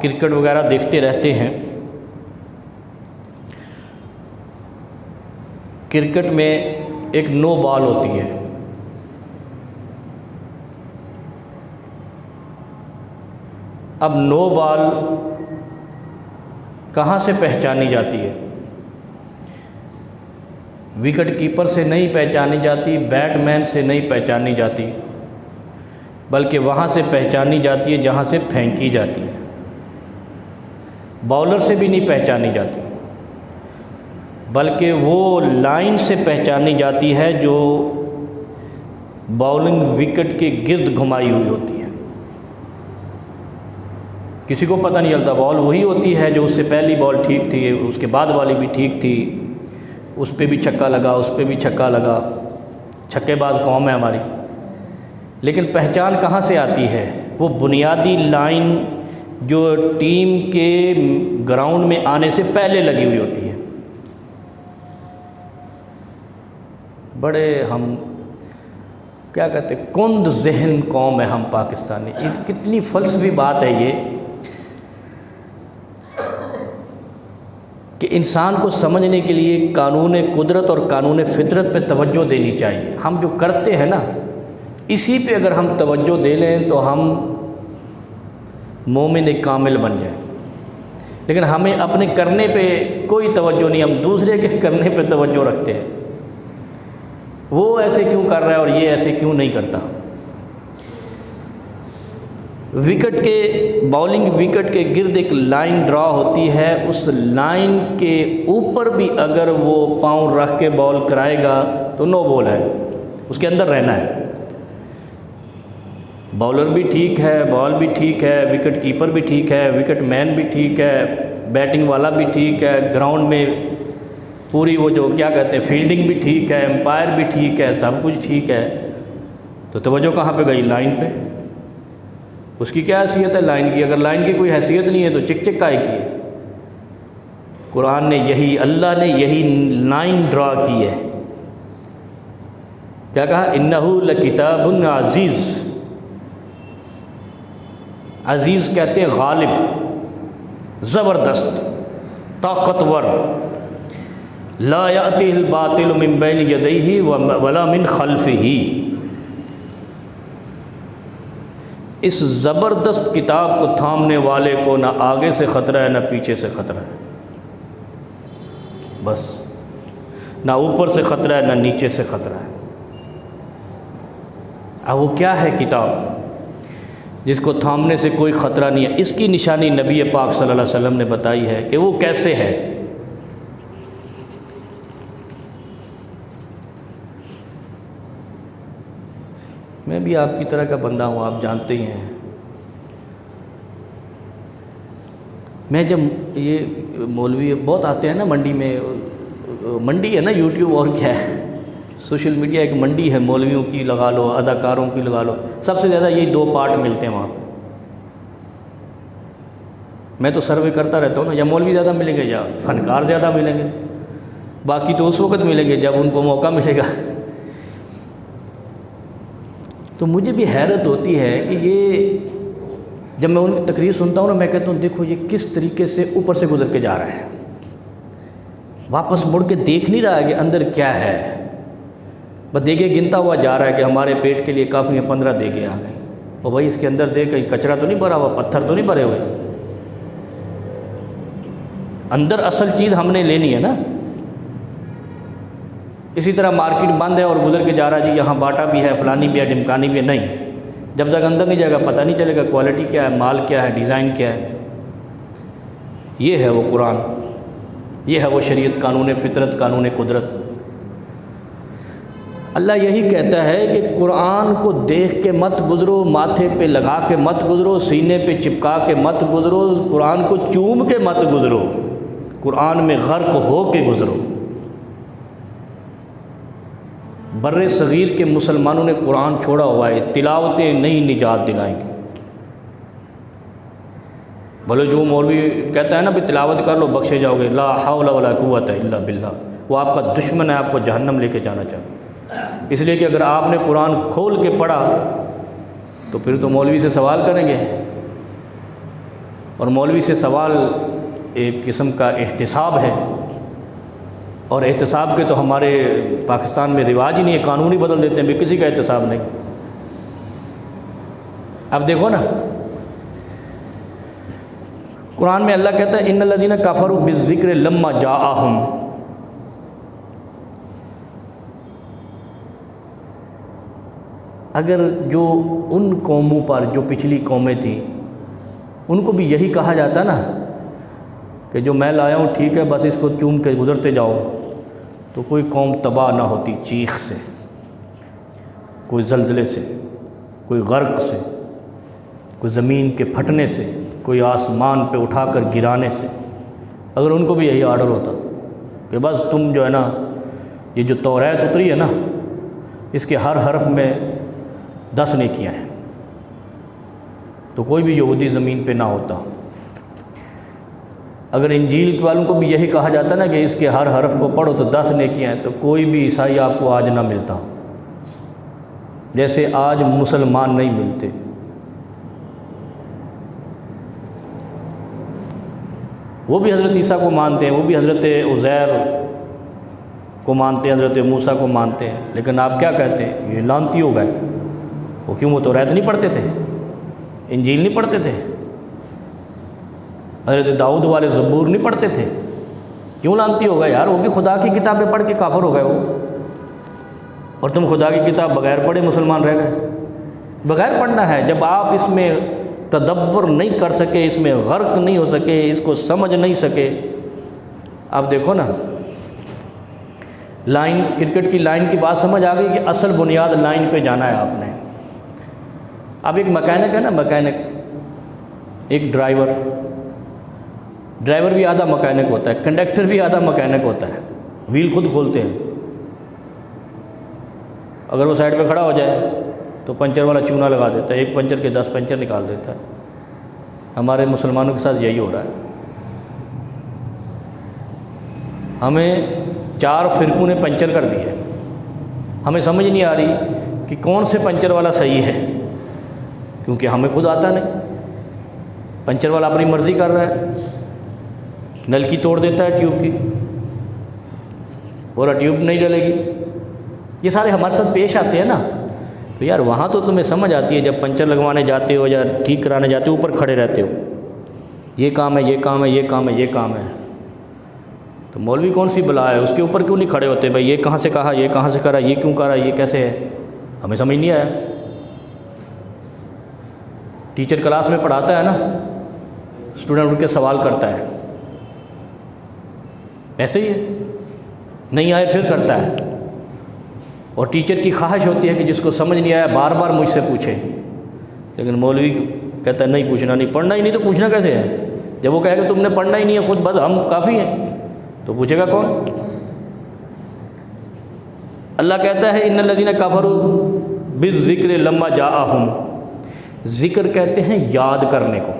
Cricket وغیرہ دیکھتے رہتے ہیں۔ کرکٹ میں ایک نو بال ہوتی ہے، اب نو بال کہاں سے پہچانی جاتی ہے؟ وکٹ کیپر سے نہیں پہچانی جاتی، بیٹ مین سے نہیں پہچانی جاتی، بلکہ وہاں سے پہچانی جاتی ہے جہاں سے پھینکی جاتی ہے۔ باؤلر سے بھی نہیں پہچانی جاتی، بلکہ وہ لائن سے پہچانی جاتی ہے جو باؤلنگ وکٹ کے گرد گھمائی ہوئی ہوتی ہے۔ کسی کو پتہ نہیں چلتا، بال وہی ہوتی ہے جو اس سے پہلی بال ٹھیک تھی، اس کے بعد والی بھی ٹھیک تھی، اس پہ بھی چھکا لگا، اس پہ بھی چھکا لگا، چھکے باز قوم ہے ہماری۔ لیکن پہچان کہاں سے آتی ہے؟ وہ بنیادی لائن جو ٹیم کے گراؤنڈ میں آنے سے پہلے لگی ہوئی ہوتی ہے۔ بڑے ہم کیا کہتے ہیں، کند ذہن قوم ہے ہم پاکستانی۔ کتنی فلسفی بات ہے یہ کہ انسان کو سمجھنے کے لیے قانون قدرت اور قانون فطرت پہ توجہ دینی چاہیے۔ ہم جو کرتے ہیں نا، اسی پہ اگر ہم توجہ دے لیں تو ہم مومن کامل بن جائیں۔ لیکن ہمیں اپنے کرنے پہ کوئی توجہ نہیں، ہم دوسرے کے کرنے پہ توجہ رکھتے ہیں، وہ ایسے کیوں کر رہا ہے اور یہ ایسے کیوں نہیں کرتا۔ وکٹ کے باؤلنگ وکٹ کے گرد ایک لائن ڈرا ہوتی ہے، اس لائن کے اوپر بھی اگر وہ پاؤں رکھ کے بال کرائے گا تو نو بال ہے، اس کے اندر رہنا ہے۔ باؤلر بھی ٹھیک ہے، بال بھی ٹھیک ہے، وکٹ کیپر بھی ٹھیک ہے، وکٹ مین بھی ٹھیک ہے، بیٹنگ والا بھی ٹھیک ہے، گراؤنڈ میں پوری وہ جو کیا کہتے ہیں فیلڈنگ بھی ٹھیک ہے، امپائر بھی ٹھیک ہے، سب کچھ ٹھیک ہے، تو توجہ کہاں پہ گئی؟ لائن پہ۔ اس کی کیا حیثیت ہے لائن کی؟ اگر لائن کی کوئی حیثیت نہیں ہے تو چک چک کائے کی ہے؟ قرآن نے یہی، اللہ نے یہی لائن ڈرا کی ہے۔ کیا کہا؟ انہ لکتاب عزیز۔ عزیز کہتے ہیں غالب، زبردست، طاقتور، لا یأتیہ الباطل من بین یدیہ ولا من خلفہ۔ اس زبردست کتاب کو تھامنے والے کو نہ آگے سے خطرہ ہے نہ پیچھے سے خطرہ ہے، بس، نہ اوپر سے خطرہ ہے نہ نیچے سے خطرہ ہے۔ اب وہ کیا ہے کتاب جس کو تھامنے سے کوئی خطرہ نہیں ہے؟ اس کی نشانی نبی پاک صلی اللہ علیہ وسلم نے بتائی ہے کہ وہ کیسے ہے۔ میں بھی آپ کی طرح کا بندہ ہوں، آپ جانتے ہی ہیں۔ میں جب یہ مولوی بہت آتے ہیں نا منڈی میں، منڈی ہے نا یوٹیوب، اور کیا ہے، سوشل میڈیا ایک منڈی ہے، مولویوں کی لگا لو، اداکاروں کی لگا لو، سب سے زیادہ یہی دو پارٹ ملتے ہیں وہاں پہ۔ میں تو سروے کرتا رہتا ہوں نا، یا مولوی زیادہ ملیں گے یا فنکار زیادہ ملیں گے، باقی تو اس وقت ملیں گے جب ان کو موقع ملے گا۔ تو مجھے بھی حیرت ہوتی ہے کہ یہ جب میں ان کی تقریر سنتا ہوں نا، میں کہتا ہوں دیکھو یہ کس طریقے سے اوپر سے گزر کے جا رہا ہے، واپس مڑ کے دیکھ نہیں رہا ہے کہ اندر کیا ہے، بس دیگے گنتا ہوا جا رہا ہے کہ ہمارے پیٹ کے لیے کافی ہیں، 15 دیگے آ گئے، اور بھائی اس کے اندر دیکھ کہیں کچرا تو نہیں بھرا ہوا، پتھر تو نہیں بھرے ہوئے، اندر اصل چیز ہم نے لینی ہے نا۔ اسی طرح مارکیٹ بند ہے اور گزر کے جا رہا ہے جی یہاں باٹا بھی ہے، فلانی بھی ہے، ڈمکانی بھی ہے، نہیں، جب تک اندر نہیں جائے گا پتہ نہیں چلے گا کوالٹی کیا ہے، مال کیا ہے، ڈیزائن کیا ہے۔ یہ ہے وہ قرآن، یہ ہے وہ شریعت، قانون فطرت، قانون قدرت۔ اللہ یہی کہتا ہے کہ قرآن کو دیکھ کے مت گزرو، ماتھے پہ لگا کے مت گزرو، سینے پہ چپکا کے مت گزرو، قرآن کو چوم کے مت گزرو، قرآن میں غرق ہو کے گزرو۔ بر صغیر کے مسلمانوں نے قرآن چھوڑا ہوا ہے، تلاوتیں نہیں نجات دلائیں گی۔ بھلے جو مولوی کہتا ہے نا بھی تلاوت کر لو بخشے جاؤ گے، لا حول ولا قوت الا باللہ، وہ آپ کا دشمن ہے، آپ کو جہنم لے کے جانا چاہتا، اس لیے کہ اگر آپ نے قرآن کھول کے پڑھا تو پھر تو مولوی سے سوال کریں گے، اور مولوی سے سوال ایک قسم کا احتساب ہے، اور احتساب کے تو ہمارے پاکستان میں رواج ہی نہیں ہے، قانون ہی بدل دیتے ہیں بھی کسی کا احتساب نہیں۔ اب دیکھو نا، قرآن میں اللہ کہتا ہے ان الذین کفروا بالذکر لما جاءہم، اگر جو ان قوموں پر جو پچھلی قومیں تھیں ان کو بھی یہی کہا جاتا نا کہ جو میں لایا ہوں ٹھیک ہے، بس اس کو چوم کے گزرتے جاؤ، تو کوئی قوم تباہ نہ ہوتی چیخ سے، کوئی زلزلے سے، کوئی غرق سے، کوئی زمین کے پھٹنے سے، کوئی آسمان پہ اٹھا کر گرانے سے۔ اگر ان کو بھی یہی آرڈر ہوتا کہ بس تم جو ہے نا، یہ جو توریت اتری ہے نا، اس کے ہر حرف میں 10 نیکیاں ہیں، تو کوئی بھی یہودی زمین پہ نہ ہوتا۔ اگر انجیل والوں کو بھی یہی کہا جاتا نا کہ اس کے ہر حرف کو پڑھو تو 10 نیکیاں ہیں، تو کوئی بھی عیسائی آپ کو آج نہ ملتا، جیسے آج مسلمان نہیں ملتے۔ وہ بھی حضرت عیسیٰ کو مانتے ہیں، وہ بھی حضرت عزیر کو مانتے ہیں، حضرت موسیٰ کو مانتے ہیں، لیکن آپ کیا کہتے ہیں؟ یہ لعنتی ہو گئے۔ وہ کیوں؟ وہ توریت نہیں پڑھتے تھے، انجیل نہیں پڑھتے تھے، حضرت داؤد والے زبور نہیں پڑھتے تھے، کیوں لعنتی ہو گئے یار؟ وہ بھی خدا کی کتابیں پڑھ کے کافر ہو گئے وہ، اور تم خدا کی کتاب بغیر پڑھے مسلمان رہ گئے۔ بغیر پڑھنا ہے، جب آپ اس میں تدبر نہیں کر سکے، اس میں غرق نہیں ہو سکے، اس کو سمجھ نہیں سکے۔ آپ دیکھو نا، لائن، کرکٹ کی لائن کی بات سمجھ آ گئی کہ اصل بنیاد لائن پہ جانا ہے آپ نے۔ اب ایک مکینک ہے نا، مکینک، ایک ڈرائیور بھی آدھا مکینک ہوتا ہے، کنڈکٹر بھی آدھا مکینک ہوتا ہے، ویل خود کھولتے ہیں۔ اگر وہ سائڈ پہ کھڑا ہو جائے تو پنچر والا چونا لگا دیتا ہے، ایک پنچر کے 10 پنچر نکال دیتا ہے۔ ہمارے مسلمانوں کے ساتھ یہی ہو رہا ہے۔ ہمیں 4 فرقوں نے پنچر کر دیا، ہمیں سمجھ نہیں آ رہی کہ کون سے پنچر والا صحیح ہے، کیونکہ ہمیں خود آتا نہیں۔ پنچر والا اپنی مرضی کر رہا ہے، نلکی توڑ دیتا ہے ٹیوب کی، اور ٹیوب نہیں ڈلے گی۔ یہ سارے ہمارے ساتھ پیش آتے ہیں نا، تو یار وہاں تو تمہیں سمجھ آتی ہے جب پنچر لگوانے جاتے ہو یا ٹھیک کرانے جاتے ہو، اوپر کھڑے رہتے ہو، یہ کام ہے، یہ کام ہے، یہ کام ہے، یہ کام ہے۔ تو مولوی کون سی بلا ہے؟ اس کے اوپر کیوں نہیں کھڑے ہوتے؟ بھائی یہ کہاں سے کہا، یہ کہاں سے کرا، یہ کیوں کرا، یہ کیسے ہے؟ ہمیں سمجھ نہیں آیا۔ ٹیچر کلاس میں پڑھاتا ہے نا، اسٹوڈنٹ اٹھ کے سوال کرتا ہے، ایسے ہی ہے، نہیں آئے پھر کرتا ہے۔ اور ٹیچر کی خواہش ہوتی ہے کہ جس کو سمجھ نہیں آیا بار بار مجھ سے پوچھے، لیکن مولوی کہتا ہے نہیں پوچھنا نہیں، پڑھنا ہی نہیں تو پوچھنا کیسے ہے؟ جب وہ کہے کہ تم نے پڑھنا ہی نہیں ہے خود، بس ہم کافی ہیں، تو پوچھے گا کون؟ اللہ کہتا ہے ان الذین کفروا بالذکر لما جاءہم، ذکر کہتے ہیں یاد کرنے کو،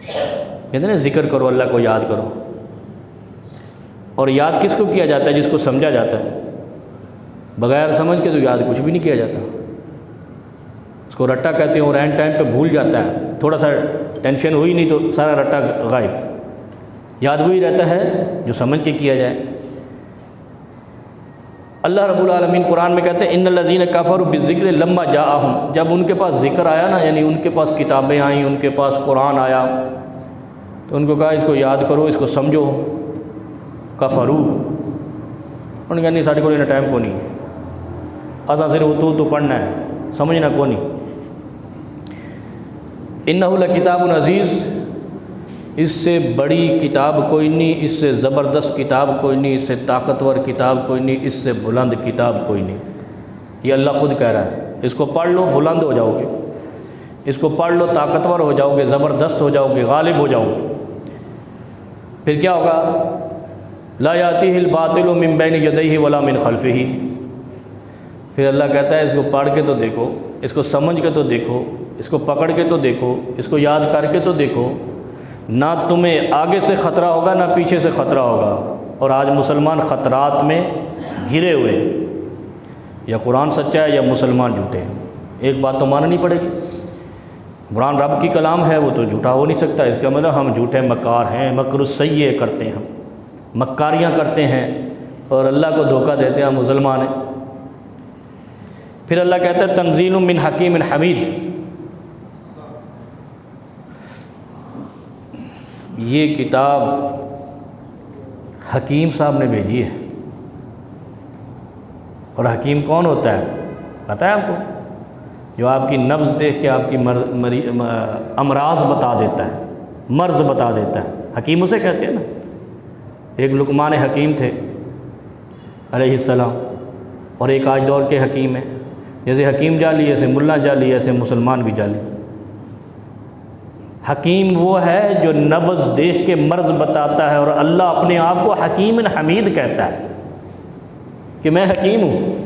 کہتے ہیں نا ذکر کرو، اللہ کو یاد کرو۔ اور یاد کس کو کیا جاتا ہے؟ جس کو سمجھا جاتا ہے، بغیر سمجھ کے تو یاد کچھ بھی نہیں کیا جاتا۔ اس کو رٹا کہتے ہیں، اور اینڈ ٹائم پہ بھول جاتا ہے، تھوڑا سا ٹینشن ہوئی نہیں تو سارا رٹا غائب۔ یاد وہی رہتا ہے جو سمجھ کے کیا جائے۔ اللہ رب العالمین قرآن میں کہتے ہیں ان الذین کفروا بالذکر لما جاءہم، جب ان کے پاس ذکر آیا نا، یعنی ان کے پاس کتابیں آئیں، ان کے پاس قرآن آیا، تو ان کو کہا اس کو یاد کرو، اس کو سمجھو۔ کفروا، انہوں نے کہا نہیں ساڑھے کو لینا ٹائم کو نہیں ہے، اصل صرف تو پڑھنا ہے، سمجھنا کو نہیں۔ انہ لکتاب عزیز، اس سے بڑی کتاب کوئی نہیں، اس سے زبردست کتاب کوئی نہیں، اس سے طاقتور کتاب کوئی نہیں، اس سے بلند کتاب کوئی نہیں۔ یہ اللہ خود کہہ رہا ہے، اس کو پڑھ لو بلند ہو جاؤ گے، اس کو پڑھ لو طاقتور ہو جاؤ گے، زبردست ہو جاؤ گے، غالب ہو جاؤ گے۔ پھر کیا ہوگا؟ لا یاتیہ الباطل من بین یدیہ ولا من خلفہ۔ پھر اللہ کہتا ہے اس کو پڑھ کے تو دیکھو، اس کو سمجھ کے تو دیکھو، اس کو پکڑ کے تو دیکھو، اس کو یاد کر کے تو دیکھو، نہ تمہیں آگے سے خطرہ ہوگا نہ پیچھے سے خطرہ ہوگا۔ اور آج مسلمان خطرات میں گرے ہوئے، یا قرآن سچا ہے یا مسلمان جھوٹے ہیں، ایک بات تو ماننی پڑے گی۔ قرآن رب کی کلام ہے، وہ تو جھوٹا ہو نہیں سکتا، اس کا مطلب ہم جھوٹے مکار ہیں، مکر السیئ کرتے ہیں، ہم مکاریاں کرتے ہیں اور اللہ کو دھوکہ دیتے ہیں، ہم مسلمان ہیں۔ پھر اللہ کہتا ہے تنزیل من حکیم حمید، یہ کتاب حکیم صاحب نے بھیجی ہے۔ اور حکیم کون ہوتا ہے پتہ ہے آپ کو؟ جو آپ کی نبض دیکھ کے آپ کی امراض بتا دیتا ہے، مرض بتا دیتا ہے، حکیم اسے کہتے ہیں نا۔ ایک لقمان حکیم تھے علیہ السلام، اور ایک آج دور کے حکیم ہیں۔ جیسے حکیم جعلی، ایسے ملا جعلی، ایسے مسلمان بھی جعلی۔ حکیم وہ ہے جو نبض دیکھ کے مرض بتاتا ہے، اور اللہ اپنے آپ کو حکیم حمید کہتا ہے کہ میں حکیم ہوں۔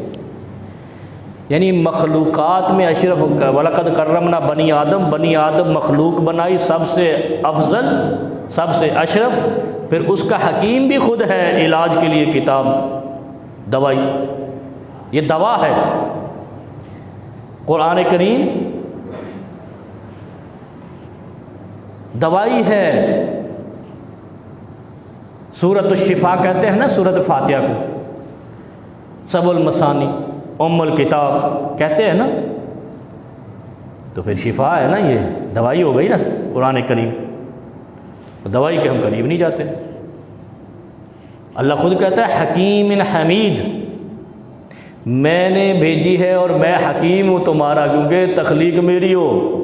یعنی مخلوقات میں اشرف کا وَلَقَدْ كَرَّمْنَا بنی آدم، بنی آدم مخلوق بنائی سب سے افضل، سب سے اشرف، پھر اس کا حکیم بھی خود ہے علاج کے لیے کتاب، دوائی، یہ دوا ہے۔ قرآن کریم دوائی ہے۔ سورۃ الشفا کہتے ہیں نا سورۃ فاتحہ کو، سب المثانی، ام الکتاب کہتے ہیں نا، تو پھر شفا ہے نا، یہ دوائی ہو گئی نا قرآن کریم۔ دوائی کے ہم قریب نہیں جاتے۔ اللہ خود کہتا ہے حکیم حمید، میں نے بھیجی ہے اور میں حکیم ہوں تمہارا، کیونکہ تخلیق میری ہو۔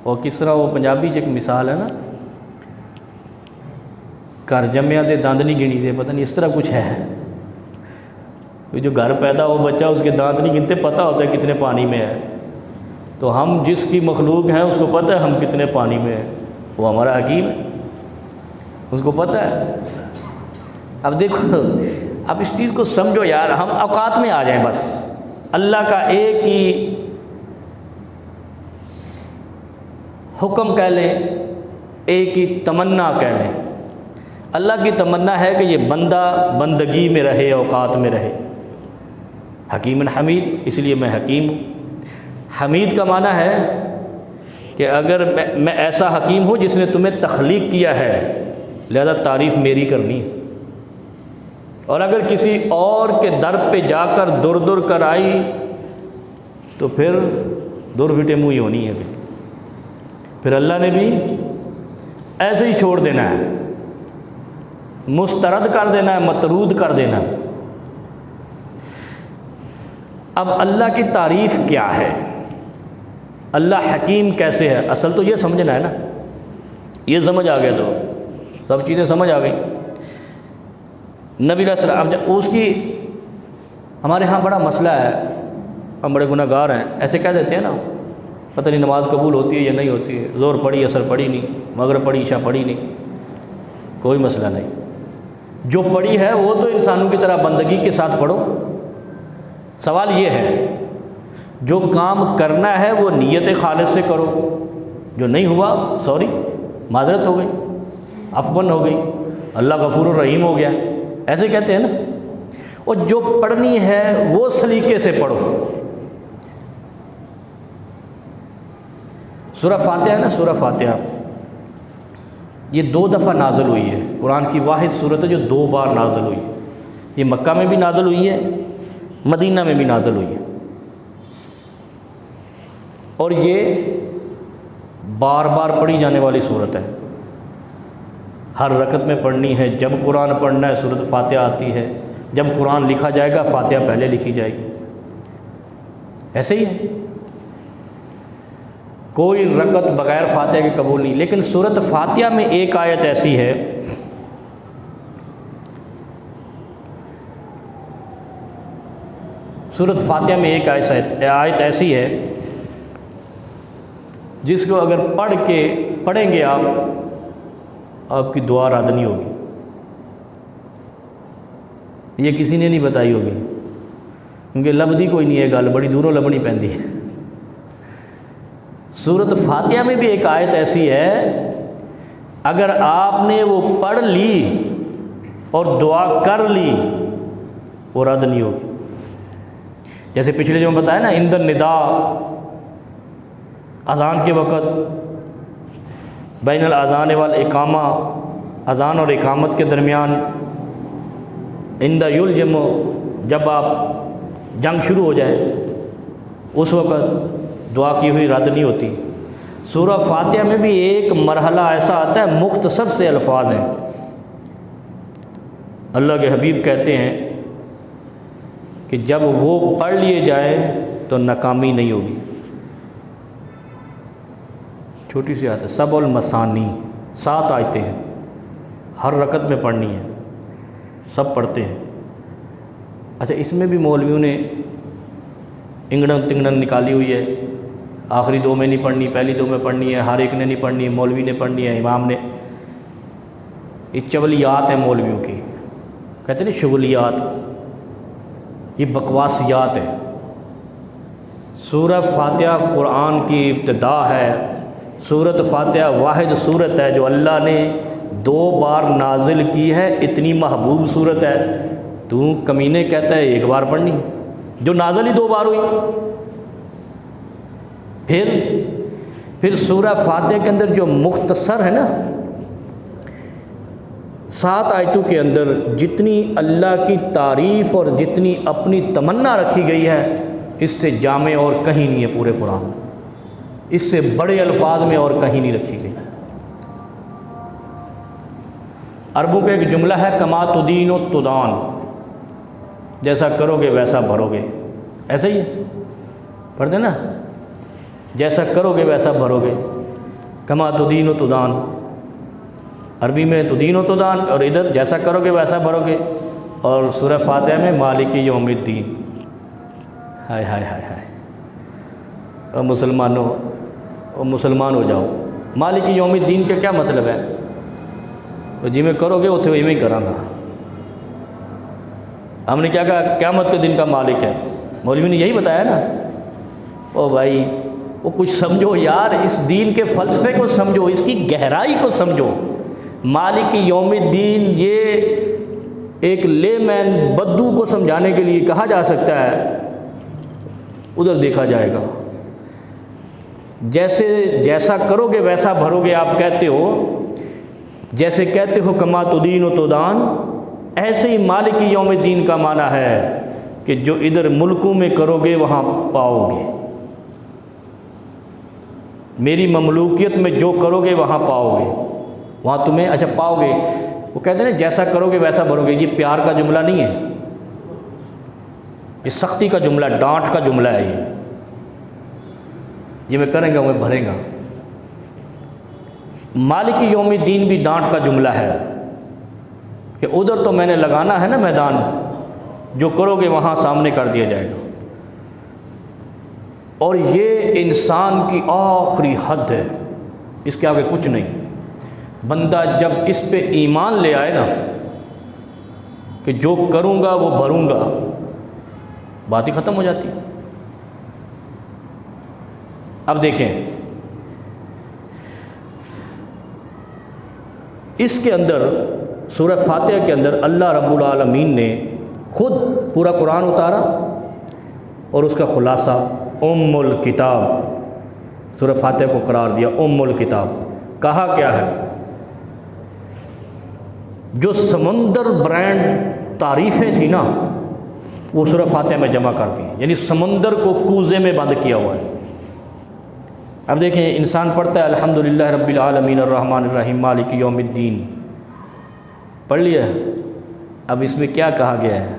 اور کس طرح وہ پنجابی ایک مثال ہے نا، گھر جمیا دے دانت نہیں گنی دے، پتہ نہیں اس طرح کچھ ہے۔ جو گھر پیدا ہو بچہ اس کے دانت نہیں گنتے، پتہ ہوتا ہے کتنے پانی میں ہے۔ تو ہم جس کی مخلوق ہیں اس کو پتہ ہے ہم کتنے پانی میں ہیں، وہ ہمارا حکیم ہے، اس کو پتہ ہے۔ اب دیکھو، اب اس چیز کو سمجھو یار، ہم اوقات میں آ جائیں بس۔ اللہ کا ایک ہی حکم کہہ لیں، ایک ہی تمنا کہہ لیں۔ اللہ کی تمنا ہے کہ یہ بندہ بندگی میں رہے، اوقات میں رہے۔ حکیم حمید، اس لیے میں حکیم ہوں۔ حمید کا معنی ہے کہ اگر میں ایسا حکیم ہوں جس نے تمہیں تخلیق کیا ہے، لہذا تعریف میری کرنی ہے۔ اور اگر کسی اور کے در پہ جا کر در کر آئی تو پھر در پھٹے منہ ہی ہونی ہے، پھر اللہ نے بھی ایسے ہی چھوڑ دینا ہے، مسترد کر دینا ہے، مطرود کر دینا ہے۔ اب اللہ کی تعریف کیا ہے، اللہ حکیم کیسے ہے، اصل تو یہ سمجھنا ہے نا۔ یہ سمجھ آ گیا تو سب چیزیں سمجھ آ گئی۔ نبی علیہ السلام، جب اس کی ہمارے ہاں بڑا مسئلہ ہے، ہم بڑے گناہ گار ہیں، ایسے کہہ دیتے ہیں نا، پتہ نہیں نماز قبول ہوتی ہے یا نہیں ہوتی ہے، زور پڑھی اثر پڑھی نہیں، مغرب پڑھی عشاء پڑھی نہیں، کوئی مسئلہ نہیں۔ جو پڑھی ہے وہ تو انسانوں کی طرح بندگی کے ساتھ پڑھو۔ سوال یہ ہے جو کام کرنا ہے وہ نیت خالص سے کرو، جو نہیں ہوا سوری، معذرت ہو گئی، عفو ہو گئی، اللہ غفور الرحیم ہو گیا، ایسے کہتے ہیں نا۔ اور جو پڑھنی ہے وہ سلیقے سے پڑھو۔ سورہ فاتحہ ہے نا، سورہ فاتحہ یہ 2 دفعہ نازل ہوئی ہے، قرآن کی واحد صورت ہے جو 2 بار نازل ہوئی ہے۔ یہ مکہ میں بھی نازل ہوئی ہے، مدینہ میں بھی نازل ہوئی ہے، اور یہ بار بار پڑھی جانے والی صورت ہے، ہر رکعت میں پڑھنی ہے۔ جب قرآن پڑھنا ہے سورۃ فاتحہ آتی ہے، جب قرآن لکھا جائے گا فاتحہ پہلے لکھی جائے گی، ایسے ہی ہے، کوئی رکعت بغیر فاتحہ کے قبول نہیں۔ لیکن سورۃ فاتحہ میں ایک آیت ایسی ہے، سورۃ فاتحہ میں ایک آیت ایسی ہے جس کو اگر پڑھیں گے آپ کی دعا رد نہیں ہوگی۔ یہ کسی نے نہیں بتائی ہوگی، کیونکہ لبدی کوئی نہیں ہے، گل بڑی دوروں لبنی پیندی ہے۔ سورۃ فاتحہ میں بھی ایک آیت ایسی ہے، اگر آپ نے وہ پڑھ لی اور دعا کر لی وہ رد نہیں ہوگی۔ جیسے پچھلے جو میں بتایا نا، عند النداء اذان کے وقت بین الاذان والاقامہ، اذان اور اقامت کے درمیان عند یلجم، جب آپ جنگ شروع ہو جائے اس وقت دعا کی ہوئی رد نہیں ہوتی۔ سورہ فاتحہ میں بھی ایک مرحلہ ایسا آتا ہے مختصر سے الفاظ ہیں، اللہ کے حبیب کہتے ہیں کہ جب وہ پڑھ لیے جائیں تو ناکامی نہیں ہوگی۔ چھوٹی سی آیت ہے، سبع المثانی، 7 آیتیں ہیں، ہر رکعت میں پڑھنی ہے، سب پڑھتے ہیں۔ اچھا، اس میں بھی مولویوں نے انگڑن تنگڑن نکالی ہوئی ہے، آخری 2 میں نہیں پڑھنی، پہلی 2 میں پڑھنی ہے، ہر ایک نے نہیں پڑھنی ہے، مولوی نے پڑھنی ہے، امام نے۔ یہ چولیات ہیں مولویوں کی، کہتے ہیں نا شغلیات، یہ بکواسیات ہے۔ سورہ فاتحہ قرآن کی ابتدا ہے، سورۃ فاتحہ واحد صورت ہے جو اللہ نے 2 بار نازل کی ہے، اتنی محبوب صورت ہے، تو کمینے کہتا ہے 1 بار پڑھنی جو نازل ہی 2 بار ہوئی۔ پھر سورہ فاتحہ کے اندر جو مختصر ہے نا 7 آیتوں کے اندر جتنی اللہ کی تعریف اور جتنی اپنی تمنا رکھی گئی ہے، اس سے جامع اور کہیں نہیں ہے پورے قرآن، اس سے بڑے الفاظ میں اور کہیں نہیں رکھی گئی۔ عربوں کا ایک جملہ ہے، کما تدین و تدان، جیسا کرو گے ویسا بھرو گے، ایسا ہی ہے، پڑھتے نا، جیسا کرو گے ویسا بھرو گے، کما تدین و تدان، عربی میں تدین و تدان، اور ادھر جیسا کرو گے ویسا بھرو گے، اور سورہ فاتحہ میں مالک یوم الدین۔ ہائے ہائے ہائے ہائے، اور مسلمانوں، اور مسلمان ہو جاؤ، مالک یوم الدین کا کیا مطلب ہے؟ جی میں کرو گے اتنے وہی میں کراں گا۔ ہم نے کیا کہا؟ قیامت کے دن کا مالک ہے، مولوی نے یہی بتایا نا۔ او بھائی وہ کچھ سمجھو یار، اس دین کے فلسفے کو سمجھو، اس کی گہرائی کو سمجھو۔ مالک یوم الدین یہ ایک لے مین بدو کو سمجھانے کے لیے کہا جا سکتا ہے، ادھر دیکھا جائے گا۔ جیسا کرو گے ویسا بھرو گے، آپ کہتے ہو، جیسے کہتے ہو کما تدین و تدان، ایسے ہی مالک یوم الدین کا معنی ہے کہ جو ادھر ملکوں میں کرو گے وہاں پاؤ گے، میری مملوکیت میں جو کرو گے وہاں پاؤ گے، وہاں تمہیں اچھا پاؤ گے۔ وہ کہتے ہیں نا جیسا کرو گے ویسا بھرو گے، یہ پیار کا جملہ نہیں ہے، یہ سختی کا جملہ، ڈانٹ کا جملہ ہے۔ یہ میں کریں گا میں بھریں گا۔ مالک یوم الدین بھی ڈانٹ کا جملہ ہے کہ ادھر تو میں نے لگانا ہے نا میدان، جو کرو گے وہاں سامنے کر دیا جائے گا۔ اور یہ انسان کی آخری حد ہے، اس کے آگے کچھ نہیں۔ بندہ جب اس پہ ایمان لے آئے نا کہ جو کروں گا وہ بھروں گا، بات ہی ختم ہو جاتی۔ اب دیکھیں اس کے اندر سورہ فاتحہ کے اندر اللہ رب العالمین نے خود پورا قرآن اتارا اور اس کا خلاصہ ام الکتاب، سورہ فاتحہ کو قرار دیا ام الکتاب۔ کہا کیا ہے؟ جو سمندر برانڈ تعریفیں تھیں نا وہ سورہ فاتحہ میں جمع کر دی، یعنی سمندر کو کوزے میں بند کیا ہوا ہے۔ اب دیکھیں انسان پڑھتا ہے الحمدللہ رب العالمین الرحمن الرحیم مالک یوم الدین، پڑھ لیا۔ اب اس میں کیا کہا گیا ہے؟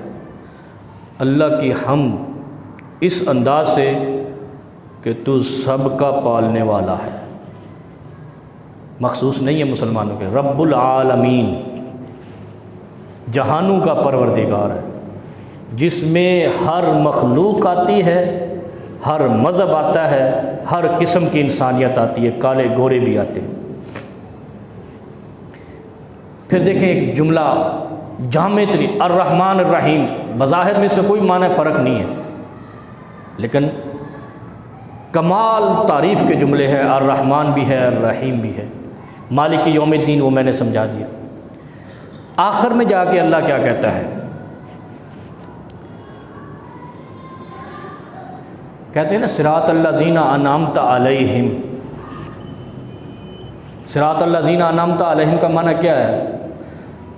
اللہ کی حمد اس انداز سے کہ تو سب کا پالنے والا ہے، مخصوص نہیں ہے مسلمانوں کے، رب العالمین جہانوں کا پروردگار ہے، جس میں ہر مخلوق آتی ہے، ہر مذہب آتا ہے، ہر قسم کی انسانیت آتی ہے، کالے گورے بھی آتے ہیں۔ پھر دیکھیں ایک جملہ جامع ترین الرحمن الرحیم، بظاہر میں سے کوئی معنی فرق نہیں ہے، لیکن کمال تعریف کے جملے ہیں، الرحمن بھی ہے الرحیم بھی ہے۔ مالک یوم الدین وہ میں نے سمجھا دیا۔ آخر میں جا کے اللہ کیا کہتا ہے؟ کہتے ہیں نا صراط الذین انعمت علیہم، صراط الذین انعمت علیہم کا معنی کیا ہے؟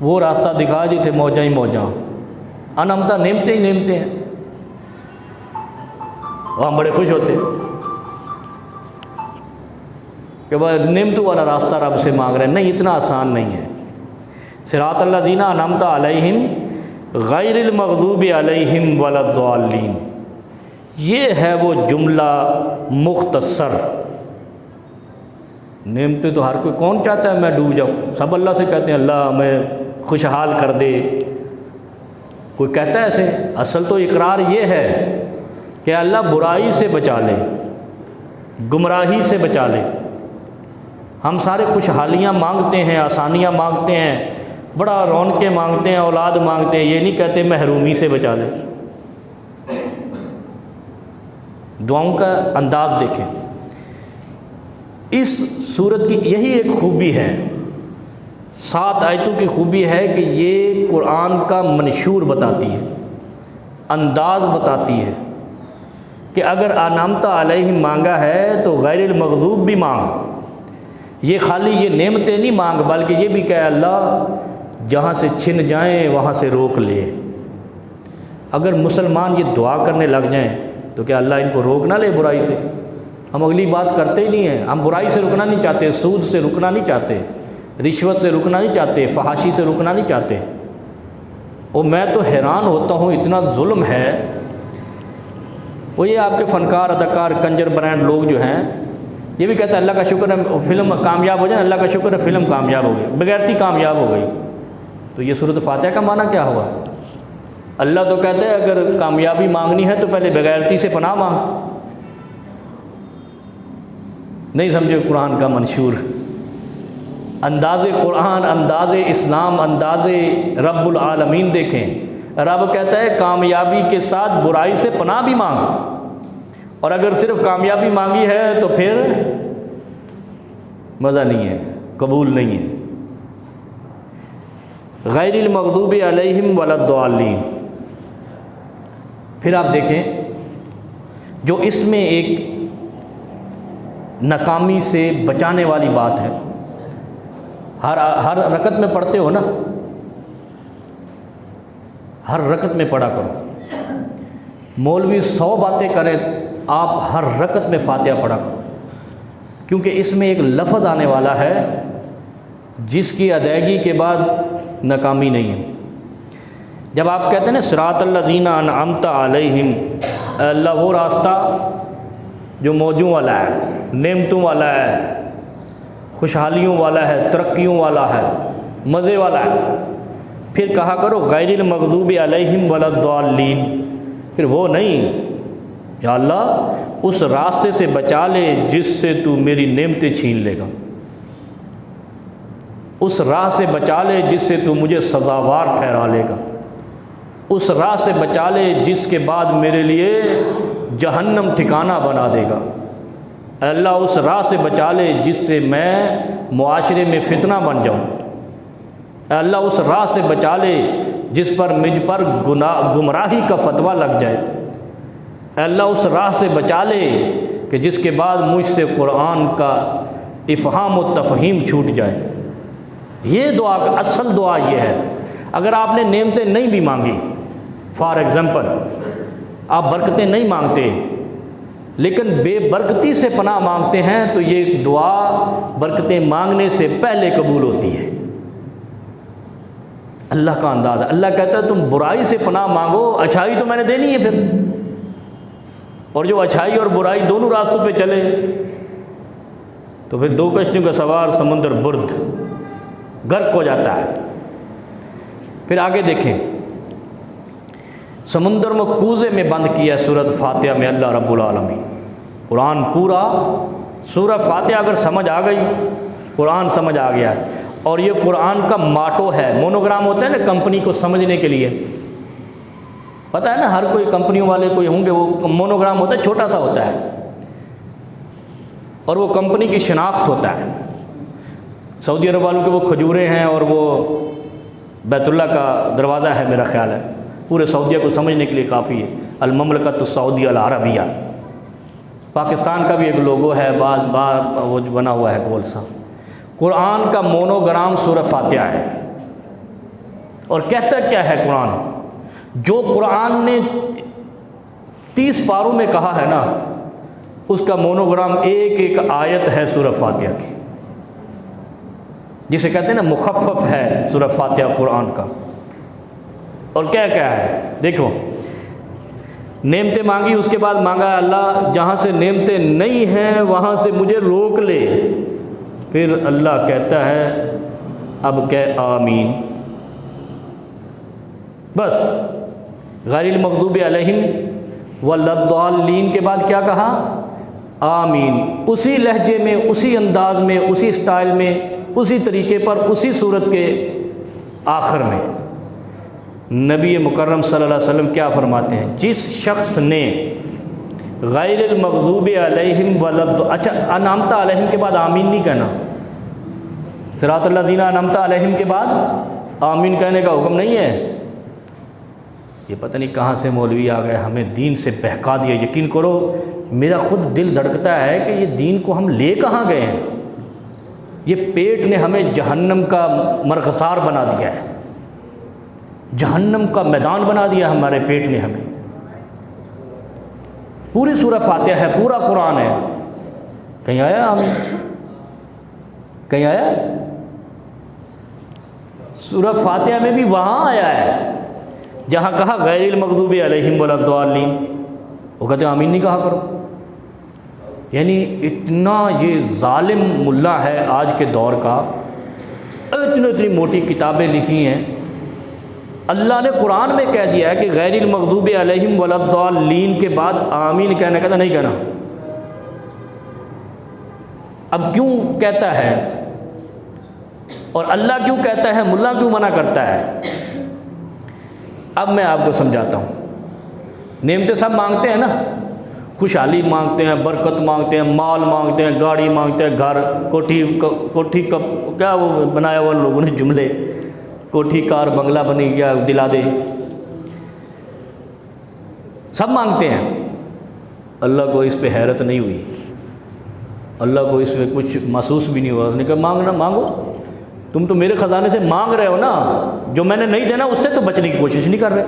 وہ راستہ دکھا جی تھے موجاں ہی موجاں، انعمت نعمتیں ہی نعمتیں ہیں، وہ ہم بڑے خوش ہوتے ہیں کہ وہ نعمتوں والا راستہ رب سے مانگ رہے ہیں۔ نہیں، اتنا آسان نہیں ہے۔ صراط الذین انعمت علیہم غیر المغضوب علیہم ولا الضالین، یہ ہے وہ جملہ مختصر۔ نعمتیں تو ہر کوئی، کون چاہتا ہے میں ڈوب جاؤں؟ سب اللہ سے کہتے ہیں اللہ ہمیں خوشحال کر دے، کوئی کہتا ہے ایسے؟ اصل تو اقرار یہ ہے کہ اللہ برائی سے بچا لے، گمراہی سے بچا لے۔ ہم سارے خوشحالیاں مانگتے ہیں، آسانیاں مانگتے ہیں، بڑا رونقیں مانگتے ہیں، اولاد مانگتے ہیں، یہ نہیں کہتے محرومی سے بچا لے۔ دعاؤں کا انداز دیکھیں۔ اس صورت کی یہی ایک خوبی ہے، 7 آیتوں کی خوبی ہے کہ یہ قرآن کا منشور بتاتی ہے، انداز بتاتی ہے کہ اگر انعمت علیہم مانگا ہے تو غیر المغضوب بھی مانگ، یہ خالی یہ نعمتیں نہیں مانگ بلکہ یہ بھی کہ اللہ جہاں سے چھن جائیں وہاں سے روک لے۔ اگر مسلمان یہ دعا کرنے لگ جائیں تو کیا اللہ ان کو روک نہ لے برائی سے؟ ہم اگلی بات کرتے ہی نہیں ہیں، ہم برائی سے رکنا نہیں چاہتے، سود سے رکنا نہیں چاہتے، رشوت سے رکنا نہیں چاہتے، فحاشی سے رکنا نہیں چاہتے۔ اور میں تو حیران ہوتا ہوں، اتنا ظلم ہے۔ وہ یہ آپ کے فنکار، اداکار، کنجر برانڈ لوگ جو ہیں، یہ بھی کہتا ہے اللہ کا شکر ہے فلم کامیاب ہو جائے، اللہ کا شکر ہے فلم کامیاب ہو گئی، بغیرتی کامیاب ہو گئی۔ تو یہ سورۃ فاتحہ کا معنی کیا ہوا؟ اللہ تو کہتا ہے اگر کامیابی مانگنی ہے تو پہلے بغیرتی سے پناہ مانگ۔ نہیں سمجھے قرآن کا منشور، انداز قرآن، انداز اسلام، انداز رب العالمین دیکھیں۔ رب کہتا ہے کامیابی کے ساتھ برائی سے پناہ بھی مانگ، اور اگر صرف کامیابی مانگی ہے تو پھر مزہ نہیں ہے، قبول نہیں ہے۔ غیر المغضوب علیہم ولا الضالین۔ پھر آپ دیکھیں جو اس میں ایک ناکامی سے بچانے والی بات ہے، ہر رکعت میں پڑھتے ہو نا، ہر رکعت میں پڑھا کرو۔ مولوی 100 باتیں کریں، آپ ہر رکعت میں فاتحہ پڑھا کرو، کیونکہ اس میں ایک لفظ آنے والا ہے جس کی ادائیگی کے بعد ناکامی نہیں ہے۔ جب آپ کہتے ہیں نا صراط الذین انعمت علیہم، اللہ وہ راستہ جو موجوں والا ہے، نعمتوں والا ہے، خوشحالیوں والا ہے، ترقیوں والا ہے، مزے والا ہے۔ پھر کہا کرو غیر المغضوب علیہم ولا الضالین، پھر وہ نہیں، یا اللہ اس راستے سے بچا لے جس سے تو میری نعمتیں چھین لے گا، اس راہ سے بچا لے جس سے تو مجھے سزاوار ٹھہرا لے گا، اس راہ سے بچا لے جس کے بعد میرے لیے جہنم ٹھکانہ بنا دے گا۔ اے اللہ اس راہ سے بچا لے جس سے میں معاشرے میں فتنہ بن جاؤں۔ اے اللہ اس راہ سے بچا لے جس پر مجھ پر گمراہی کا فتویٰ لگ جائے۔ اے اللہ اس راہ سے بچا لے کہ جس کے بعد مجھ سے قرآن کا افہام و تفہیم چھوٹ جائے۔ یہ دعا کا اصل دعا یہ ہے۔ اگر آپ نے نعمتیں نہیں بھی مانگی، فار ایگزامپل آپ برکتیں نہیں مانگتے لیکن بے برکتی سے پناہ مانگتے ہیں، تو یہ دعا برکتیں مانگنے سے پہلے قبول ہوتی ہے۔ اللہ کا انداز ہے، اللہ کہتا ہے تم برائی سے پناہ مانگو، اچھائی تو میں نے دینی ہے پھر، اور جو اچھائی اور برائی دونوں راستوں پہ چلے تو پھر 2 کشتیوں کا سوار سمندر برد غرق ہو جاتا ہے۔ پھر آگے دیکھیں، سمندر میں کوزے میں بند کیا سورۃ فاتحہ میں اللہ رب العالمین۔ قرآن پورا، سورہ فاتحہ اگر سمجھ آ گئی، قرآن سمجھ آ گیا۔ اور یہ قرآن کا ماٹو ہے، مونوگرام ہوتا ہے نا کمپنی کو سمجھنے کے لیے، پتہ ہے نا ہر کوئی کمپنیوں والے کوئی ہوں گے، وہ مونوگرام ہوتا ہے، چھوٹا سا ہوتا ہے، اور وہ کمپنی کی شناخت ہوتا ہے۔ سعودی عرب والوں کے وہ کھجورے ہیں، اور وہ بیت اللہ کا دروازہ ہے میرا خیال ہے، پورے سعودیہ کو سمجھنے کے لیے کافی ہے، المملکت السعودیہ العربیہ۔ پاکستان کا بھی ایک لوگو ہے، وہ بنا ہوا ہے گول سا۔ قرآن کا مونوگرام سورہ فاتحہ ہے، اور کہتا کیا ہے قرآن؟ جو قرآن نے 30 پاروں میں کہا ہے نا، اس کا مونوگرام ایک ایک آیت ہے سورہ فاتحہ کی، جسے کہتے ہیں نا مخفف ہے سورہ فاتحہ قرآن کا۔ اور کیا کیا ہے دیکھو، نعمتیں مانگی، اس کے بعد مانگا اللہ جہاں سے نعمتیں نہیں ہیں وہاں سے مجھے روک لے، پھر اللہ کہتا ہے اب کہہ آمین، بس۔ غیر المغضوب علیہم والضالین کے بعد کیا کہا؟ آمین، اسی لہجے میں، اسی انداز میں، اسی سٹائل میں، اسی طریقے پر، اسی صورت کے آخر میں نبی مکرم صلی اللہ علیہ وسلم کیا فرماتے ہیں؟ جس شخص نے غیر المغضوب علیہم اچھا انعمت علیہم کے بعد آمین نہیں کہنا، صراط الذین انعمت علیہم کے بعد آمین کہنے کا حکم نہیں ہے۔ یہ پتہ نہیں کہاں سے مولوی آ گئے، ہمیں دین سے بہکا دیا۔ یقین کرو میرا خود دل دھڑکتا ہے کہ یہ دین کو ہم لے کہاں گئے ہیں۔ یہ پیٹ نے ہمیں جہنم کا مرغزار بنا دیا ہے، جہنم کا میدان بنا دیا ہمارے پیٹ نے ہمیں۔ پوری سورہ فاتحہ ہے، پورا قرآن ہے، کہیں آیا آمین؟ کہیں آیا؟ سورہ فاتحہ میں بھی وہاں آیا ہے جہاں کہا غیر المغضوب علیہم والضالین، وہ کہتے ہیں آمین نہیں کہا کرو۔ یعنی اتنا یہ ظالم ملا ہے آج کے دور کا، اتنی موٹی کتابیں لکھی ہیں، اللہ نے قرآن میں کہہ دیا ہے کہ غیر المغضوب علیہم والضالین کے بعد آمین کہنے کا نہیں کہنا۔ اب کیوں کہتا ہے اور اللہ کیوں کہتا ہے، ملا کیوں منع کرتا ہے؟ اب میں آپ کو سمجھاتا ہوں۔ نعمتیں سب مانگتے ہیں نا، خوشحالی مانگتے ہیں، برکت مانگتے ہیں، مال مانگتے ہیں، گاڑی مانگتے ہیں، گھر، کوٹھی کیا وہ بنایا ہوا لوگوں نے جملے، کوٹھی کار بنگلہ بنی کیا دلا دے، سب مانگتے ہیں۔ اللہ کو اس پہ حیرت نہیں ہوئی، اللہ کو اس پہ کچھ محسوس بھی نہیں ہوا۔ اس نے کہا مانگنا مانگو، تم تو میرے خزانے سے مانگ رہے ہو نا، جو میں نے نہیں دینا اس سے تو بچنے کی کوشش نہیں کر رہے،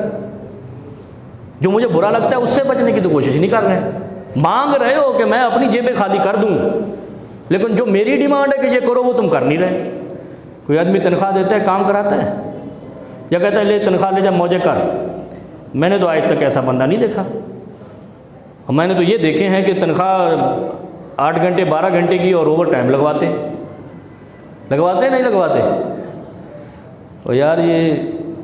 جو مجھے برا لگتا ہے اس سے بچنے کی تو کوشش نہیں کر رہے، مانگ رہے ہو کہ میں اپنی جیبیں خالی کر دوں، لیکن جو میری ڈیمانڈ ہے کہ یہ کرو وہ تم کر نہیں رہے۔ کوئی آدمی تنخواہ دیتا ہے، کام کراتا ہے، یا کہتا ہے لے تنخواہ لے جا موجے کر، میں نے تو آج تک ایسا بندہ نہیں دیکھا۔ میں نے تو یہ دیکھے ہیں کہ تنخواہ 8 گھنٹے 12 گھنٹے کی اور اوور ٹائم لگواتے نہیں لگواتے۔ اور یار یہ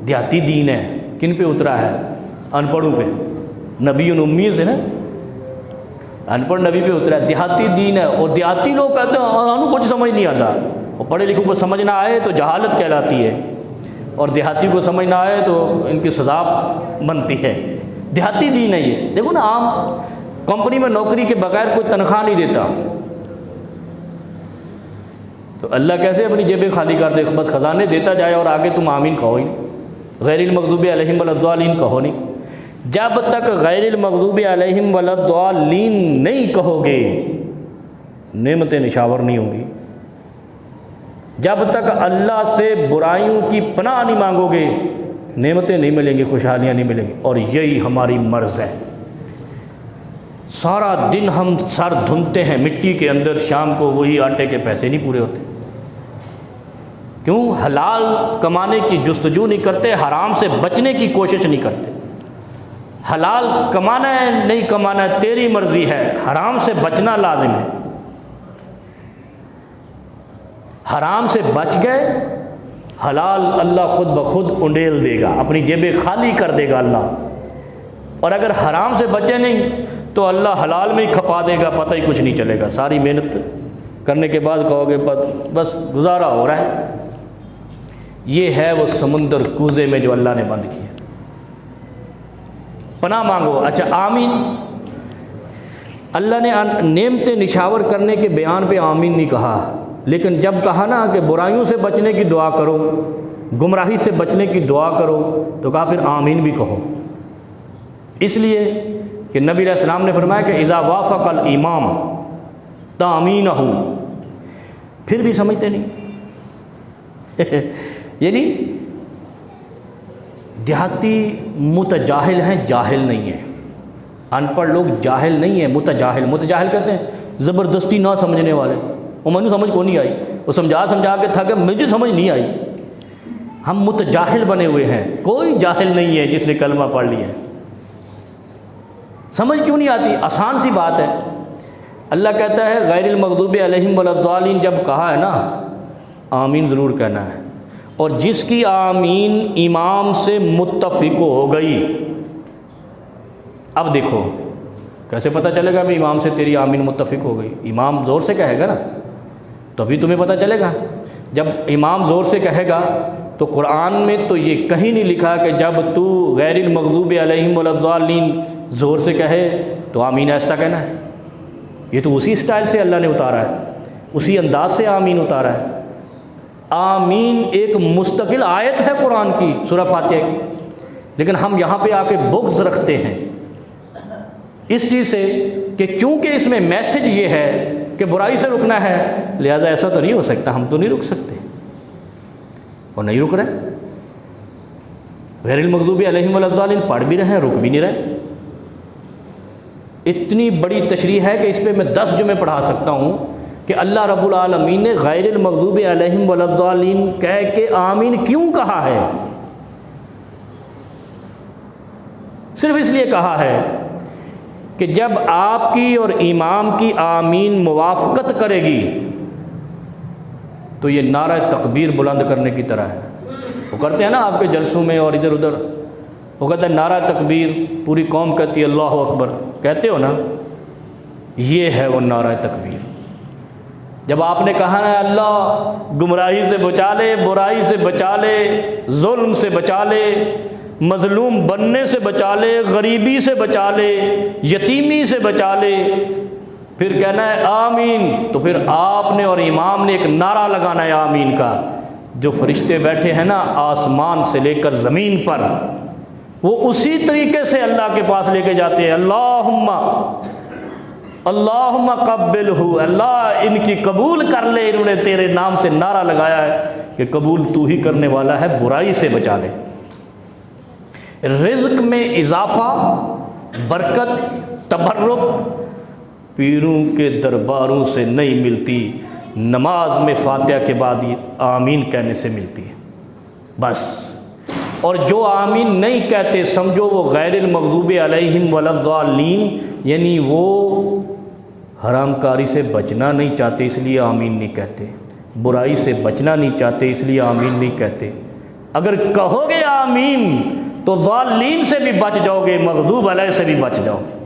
دیہاتی دین ہے، کن پہ اترا ہے؟ ان پڑھوں پہ، نبی امی سے نا، ان پڑھ نبی پہ اترا ہے، دیہاتی دین ہے۔ اور دیہاتی لوگ کہتے ہیں انہوں کچھ سمجھ نہیں آتا، اور پڑھے لکھوں کو سمجھ نہ آئے تو جہالت کہلاتی ہے، اور دیہاتی کو سمجھ نہ آئے تو ان کی سزا بنتی ہے۔ دیہاتی دین ہے یہ۔ دیکھو نا، عام کمپنی میں نوکری کے بغیر کوئی تنخواہ نہیں دیتا، تو اللہ کیسے اپنی جیبیں خالی کر دے؟ بس خزانے دیتا جائے اور آگے تم آمین کہو ہی، غیر المغضوب علیہم والضالین کہو نہیں۔ جب تک غیر المغضوب علیہم والضالین نہیں کہو گے نعمتیں نشاور نہیں ہوں گی، جب تک اللہ سے برائیوں کی پناہ نہیں مانگو گے نعمتیں نہیں ملیں گی، خوشحالیاں نہیں ملیں گی۔ اور یہی ہماری مرض ہے، سارا دن ہم سر دھنتے ہیں مٹی کے اندر، شام کو وہی آٹے کے پیسے نہیں پورے ہوتے۔ کیوں؟ حلال کمانے کی جستجو نہیں کرتے، حرام سے بچنے کی کوشش نہیں کرتے۔ حلال کمانا ہے نہیں کمانا ہے تیری مرضی ہے، حرام سے بچنا لازم ہے۔ حرام سے بچ گئے، حلال اللہ خود بخود انڈیل دے گا، اپنی جیبیں خالی کر دے گا اللہ۔ اور اگر حرام سے بچے نہیں تو اللہ حلال میں ہی کھپا دے گا، پتہ ہی کچھ نہیں چلے گا۔ ساری محنت کرنے کے بعد کہو گے بس گزارا ہو رہا ہے۔ یہ ہے وہ سمندر کوزے میں جو اللہ نے بند کیا۔ پناہ مانگو۔ اچھا آمین، اللہ نے نعمتیں نشاور کرنے کے بیان پہ آمین نہیں کہا، لیکن جب کہا نا کہ برائیوں سے بچنے کی دعا کرو، گمراہی سے بچنے کی دعا کرو، تو کہا پھر آمین بھی کہو، اس لیے کہ نبی علیہ السلام نے فرمایا کہ اذا وافق الامام تامینہ، پھر بھی سمجھتے نہیں یعنی دیہاتی متجاہل ہیں، جاہل نہیں ہیں، ان پڑھ لوگ جاہل نہیں ہیں، متجاہل کہتے ہیں زبردستی نہ سمجھنے والے، وہ مجھے سمجھ کو نہیں آئی، وہ سمجھا کے تھا کہ مجھے سمجھ نہیں آئی۔ ہم متجاہل بنے ہوئے ہیں، کوئی جاہل نہیں ہے جس نے کلمہ پڑھ لیا ہے۔ سمجھ کیوں نہیں آتی؟ آسان سی بات ہے۔ اللہ کہتا ہے غیر المغضوب علیہم ولا الضالین، جب کہا ہے نا آمین ضرور کہنا ہے، اور جس کی آمین امام سے متفق ہو گئی، اب دیکھو کیسے پتہ چلے گا بھی امام سے تیری آمین متفق ہو گئی؟ امام زور سے کہے گا نا تبھی تمہیں پتہ چلے گا۔ جب امام زور سے کہے گا تو قرآن میں تو یہ کہیں نہیں لکھا کہ جب تو غیر المغضوب علیہم ولا الضالین زور سے کہے تو آمین ایسا کہنا ہے۔ یہ تو اسی اسٹائل سے اللہ نے اتارا ہے، اسی انداز سے آمین اتارا ہے۔ آمین ایک مستقل آیت ہے قرآن کی، سورہ فاتحہ کی، لیکن ہم یہاں پہ آ کے بغض رکھتے ہیں اس چیز سے کہ چونکہ اس میں میسج یہ ہے کہ برائی سے رکنا ہے، لہٰذا ایسا تو نہیں ہو سکتا، ہم تو نہیں رک سکتے، اور نہیں رک رہے۔ غیر المغضوب علیہم ولا الضالین پڑھ بھی رہے ہیں، رک بھی نہیں رہے۔ اتنی بڑی تشریح ہے کہ اس پہ میں 10 جمعے پڑھا سکتا ہوں کہ اللہ رب العالمین نے غیر المغضوب علیہم ولا الضالین کہہ کے آمین کیوں کہا ہے۔ صرف اس لیے کہا ہے کہ جب آپ کی اور امام کی آمین موافقت کرے گی تو یہ نعرہ تکبیر بلند کرنے کی طرح ہے۔ وہ کرتے ہیں نا آپ کے جلسوں میں اور ادھر ادھر، وہ کہتے ہیں نعرہ تکبیر، پوری قوم کہتی ہے اللہ اکبر، کہتے ہو نا، یہ ہے وہ نعرہ تکبیر۔ جب آپ نے کہا نا اللہ گمراہی سے بچا لے، برائی سے بچا لے، ظلم سے بچا لے، مظلوم بننے سے بچا لے، غریبی سے بچا لے، یتیمی سے بچا لے، پھر کہنا ہے آمین، تو پھر آپ نے اور امام نے ایک نعرہ لگانا ہے آمین کا، جو فرشتے بیٹھے ہیں نا آسمان سے لے کر زمین پر، وہ اسی طریقے سے اللہ کے پاس لے کے جاتے ہیں، اللہم قبلہ، اللہ ان کی قبول کر لے، انہوں نے تیرے نام سے نعرہ لگایا ہے کہ قبول تو ہی کرنے والا ہے، برائی سے بچا لے۔ رزق میں اضافہ، برکت، تبرک پیروں کے درباروں سے نہیں ملتی، نماز میں فاتحہ کے بعد آمین کہنے سے ملتی ہے بس۔ اور جو آمین نہیں کہتے سمجھو وہ غیر المغضوب علیہم ولا الضالین، یعنی وہ حرام کاری سے بچنا نہیں چاہتے اس لیے آمین نہیں کہتے، برائی سے بچنا نہیں چاہتے اس لیے آمین نہیں کہتے۔ اگر کہو گے آمین تو ضالین سے بھی بچ جاؤ گے، مغضوب علیہ سے بھی بچ جاؤ گے۔